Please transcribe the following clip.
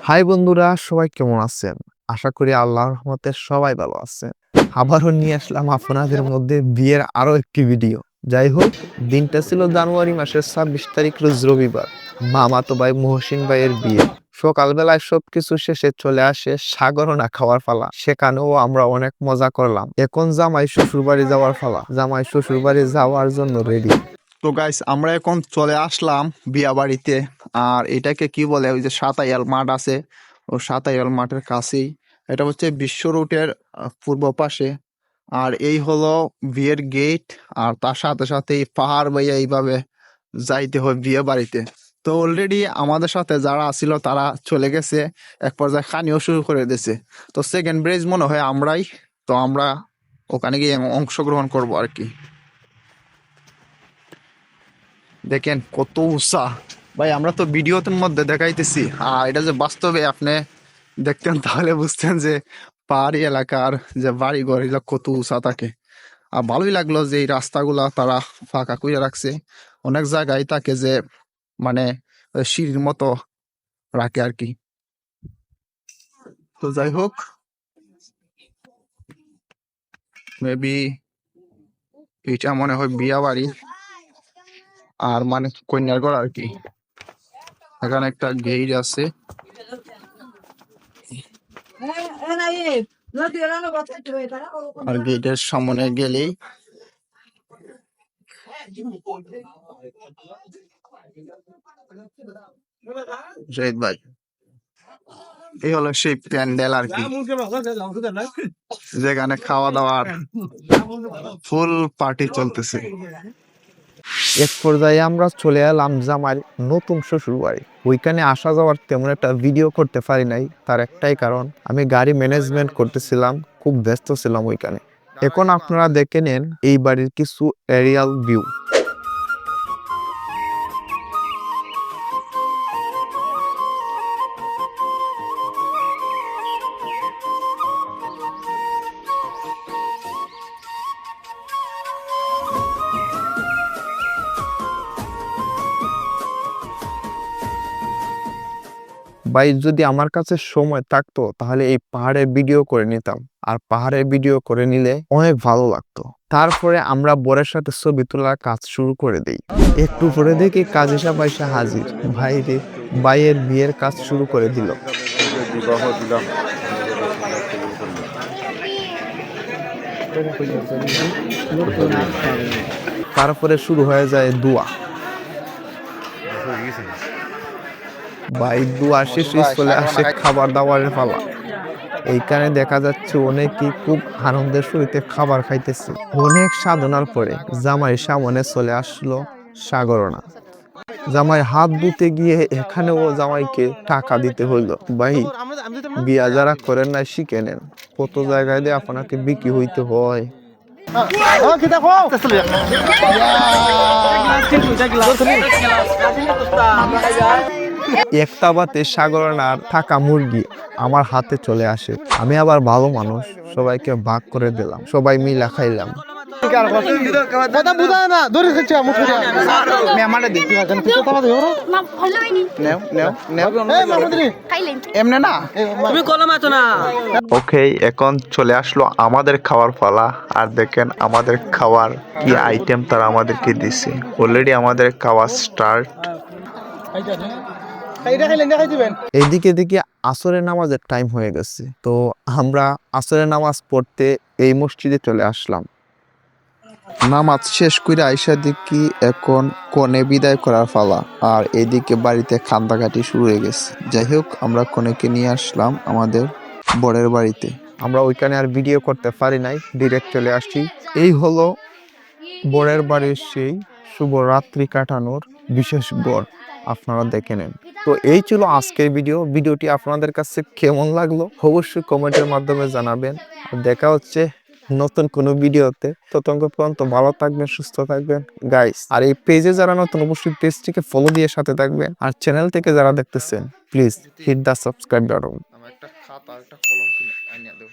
High বন্ধুরা, সবাই কেমন আছেন? আশা করি আল্লাহর রহমতে সবাই ভালো আছেন। আবারও নিয়ে আসলাম আপনাদের মধ্যে বিয়ের আরো একটি ভিডিও। যাই হোক, দিনটা ছিল জানুয়ারি মাসের 26 তারিখ, রোজ রবিবার। মামাতো ভাই মহসিন ভাইয়ের বিয়ে। সকালবেলায় সবকিছু শেষে চলে আসে সাগরনা খাওয়ার পালা। সেখানেও আমরা অনেক মজা করলাম। এখন জামাই শ্বশুর বাড়ি যাওয়ার পালা। জামাই শ্বশুর বাড়ি যাওয়ার জন্য রেডি। তো গাইস, আমরা এখন চলে আসলাম বিয়া বাড়িতে। আর এটাকে কি বলে, ওই যে সাতাইয়াল মাঠ আছে, ও সাতাইয়াল মাঠের কাছেই। এটা হচ্ছে বিশ্ব রুটের পূর্ব পাশে। আর এই হলো বিয়ের গেট। আর তার সাথে সাথে এই পাহাড় বাইয়া এইভাবে যাইতে হয় বিয়ে বাড়িতে। তো অলরেডি আমাদের সাথে যারা ছিল তারা চলে গেছে, এক পর্যায়ে খানিও শুরু করে দিয়েছে। তো সেকেন্ড ব্রেজ মনে হয় আমরাই। তো আমরা ওখানে গিয়ে অংশগ্রহণ করবো আর কি। দেখেন কত উঁচা ভাই, আমরা তো ভিডিওতে মধ্যে দেখাইতেছি, আর এটা যে বাস্তবে আপনি দেখতেন তাহলে বুঝতেন যে পাহাড়ি এলাকার যে বাড়ি ঘর এগুলো কত উঁচা থাকে। আর ভালোই লাগলো যে এই রাস্তাগুলা তারা ফাঁকা করে রাখছে। অনেক জায়গায় থাকে যে মানে সিঁড়ির মতো রাখে আর কি। তো যাই হোক, মেবি এটা মনে হয় বিয়া বাড়ি আর মানে কন্যার ঘর আর কি। এখানে একটা গেট আছে। আর গেটের সামনে গেলেই জাহিদ ভাই, এই হলো সেই প্যান্ডেল আর কি, যেখানে খাওয়া দাওয়ার ফুল পার্টি চলতেছে। এক পর্যায়ে আমরা চলে এলাম জামাইয়ের নতুন শ্বশুর বাড়ি। ওইখানে আসা যাওয়ার তেমন একটা ভিডিও করতে পারি নাই, তার একটাই কারণ আমি গাড়ি ম্যানেজমেন্ট করতেছিলাম, খুব ব্যস্ত ছিলাম ওইখানে। এখন আপনারা দেখে নেন এই বাড়ির কিছু এরিয়াল ভিউ। ভাই, যদি আমার কাছে সময় থাকতো তাহলে এই পাহাড়ের ভিডিও করে নিতাম, আর পাহাড়ের ভিডিও করে নিলে অনেক ভালো লাগতো। তারপরে আমরা বরের সাথে ছবি তোলার কাজ শুরু করে দেই। একটু পরে দেখি কাজী সাহেব এসে হাজির। ভাই রে, ভাইয়ের বিয়ের কাজ শুরু করে দিল। তারপরে শুরু হয়ে যায় দোয়া। ভাই দোয়া শেষে চলে আসে খাবার দাবারের পালা। এইখানে দেখা যাচ্ছে অনেকেই খুব আনন্দের সহিতে খাবার খাইতেছে। অনেক সাধনার পরে জামাই সামনে চলে আসলো সাগরনা। জামাই হাত ধুতে গিয়ে এখানেও জামাইকে টাকা দিতে হইলো। ভাই, বিয়া যারা করেন না শিখে নেন, কত জায়গায় দিয়ে আপনাকে বিক্রি হইতে হয়। একটা বাতে সাগরনার থাকা মুরগি আমার হাতে চলে আসে। আমি আবার ভালো মানুষ, সবাইকে ভাগ করে দিলাম, সবাই মিলা খাইলাম। ওকে, এখন চলে আসলো আমাদের খাওয়ার পালা। আর দেখেন আমাদের খাওয়ার কি আইটেম তারা আমাদেরকে দিছে। অলরেডি আমাদের খাওয়া স্টার্ট। এইদিকে দেখি আসরের নামাজের টাইম হয়ে গেছে, তো আমরা আসরের নামাজ পড়তে এই মসজিদে চলে আসলাম। নামাজ শেষ করে আইসা দেখি এখন কনে বিদায় করার পালা। আর এদিকে বাড়িতে কান্দাকাটি শুরু হয়ে গেছে। যাই হোক, আমরা কনেকে নিয়ে আসলাম আমাদের বরের বাড়িতে। আমরা ওইখানে আর ভিডিও করতে পারি নাই, ডিরেক্ট চলে আসছি। এই হলো বরের বাড়ির সেই শুভ রাত্রি কাটানোর বিশেষ ঘর, আপনারা দেখে নেন। তো এই ছিল আজকের ভিডিওটি আপনাদের কাছে কেমন লাগলো অবশ্যই কমেন্টের মাধ্যমে জানাবেন। দেখা হচ্ছে নতুন কোনো ভিডিওতে। ততক্ষণ পর্যন্ত ভালো থাকবেন, সুস্থ থাকবেন গাইস। আর এই পেজে যারা নতুন, অবশ্যই পেজটিকে ফলো দিয়ে সাথে থাকবেন। আর চ্যানেল থেকে যারা দেখতেছেন, please hit the subscribe button. একটা খাতা একটা কলম কিনে আনিয়া দেব।